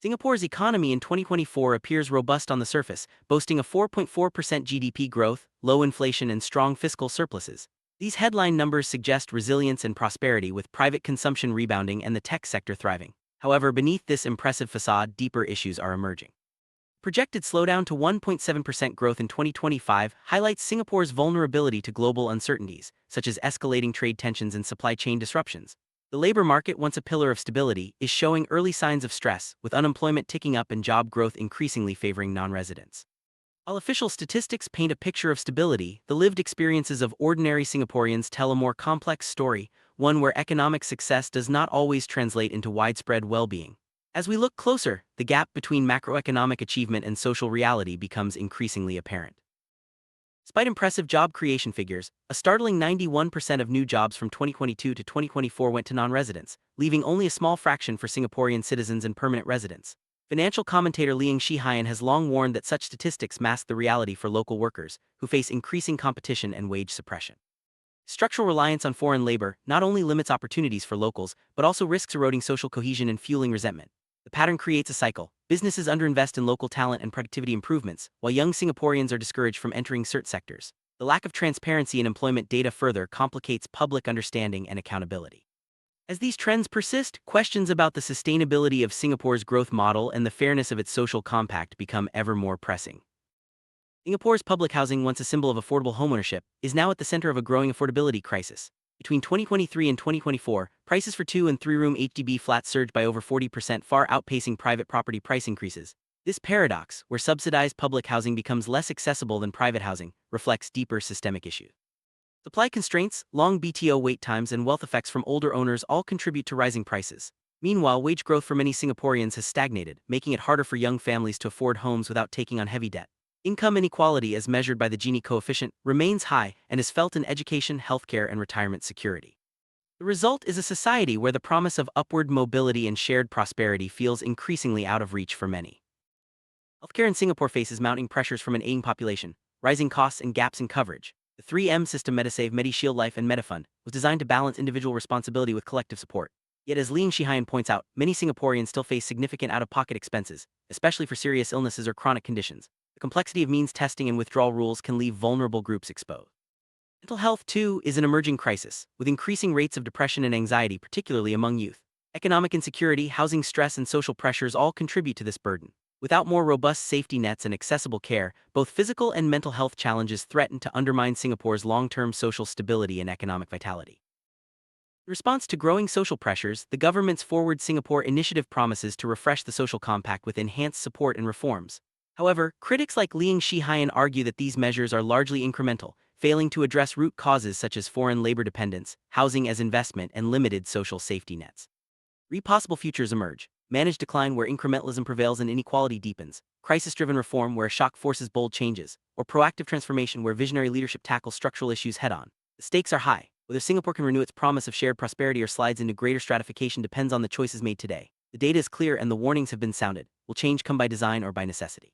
Singapore's economy in 2024 appears robust on the surface, boasting a 4.4% GDP growth, low inflation, and strong fiscal surpluses. These headline numbers suggest resilience and prosperity, with private consumption rebounding and the tech sector thriving. However, beneath this impressive facade, deeper issues are emerging. Projected slowdown to 1.7% growth in 2025 highlights Singapore's vulnerability to global uncertainties, such as escalating trade tensions and supply chain disruptions. The labor market, once a pillar of stability, is showing early signs of stress, with unemployment ticking up and job growth increasingly favoring non-residents. While official statistics paint a picture of stability, the lived experiences of ordinary Singaporeans tell a more complex story, one where economic success does not always translate into widespread well-being. As we look closer, the gap between macroeconomic achievement and social reality becomes increasingly apparent. Despite impressive job creation figures, a startling 91% of new jobs from 2022 to 2024 went to non-residents, leaving only a small fraction for Singaporean citizens and permanent residents. Financial commentator Liang Shihian has long warned that such statistics mask the reality for local workers, who face increasing competition and wage suppression. Structural reliance on foreign labor not only limits opportunities for locals, but also risks eroding social cohesion and fueling resentment. The pattern creates a cycle. Businesses underinvest in local talent and productivity improvements, while young Singaporeans are discouraged from entering certain sectors. The lack of transparency in employment data further complicates public understanding and accountability. As these trends persist, questions about the sustainability of Singapore's growth model and the fairness of its social compact become ever more pressing. Singapore's public housing, once a symbol of affordable homeownership, is now at the center of a growing affordability crisis. Between 2023 and 2024, prices for 2- and 3-room HDB flats surged by over 40%, far outpacing private property price increases. This paradox, where subsidized public housing becomes less accessible than private housing, reflects deeper systemic issues. Supply constraints, long BTO wait times, and wealth effects from older owners all contribute to rising prices. Meanwhile, wage growth for many Singaporeans has stagnated, making it harder for young families to afford homes without taking on heavy debt. Income inequality, as measured by the Gini coefficient, remains high and is felt in education, healthcare, and retirement security. The result is a society where the promise of upward mobility and shared prosperity feels increasingly out of reach for many. Healthcare in Singapore faces mounting pressures from an aging population, rising costs, and gaps in coverage. The 3M system, MediSave, MediShield Life, and MediFund, was designed to balance individual responsibility with collective support. Yet, as Liang Shihian points out, many Singaporeans still face significant out-of-pocket expenses, especially for serious illnesses or chronic conditions. The complexity of means testing and withdrawal rules can leave vulnerable groups exposed. Mental health, too, is an emerging crisis, with increasing rates of depression and anxiety, particularly among youth. Economic insecurity, housing stress, and social pressures all contribute to this burden. Without more robust safety nets and accessible care, both physical and mental health challenges threaten to undermine Singapore's long-term social stability and economic vitality. In response to growing social pressures, the government's Forward Singapore initiative promises to refresh the social compact with enhanced support and reforms. However, critics like Liang Shihian argue that these measures are largely incremental, failing to address root causes such as foreign labor dependence, housing as investment, and limited social safety nets. Three possible futures emerge: managed decline, where incrementalism prevails and inequality deepens; crisis-driven reform, where shock forces bold changes; or proactive transformation, where visionary leadership tackles structural issues head-on. The stakes are high. Whether Singapore can renew its promise of shared prosperity or slides into greater stratification depends on the choices made today. The data is clear and the warnings have been sounded. Will change come by design or by necessity?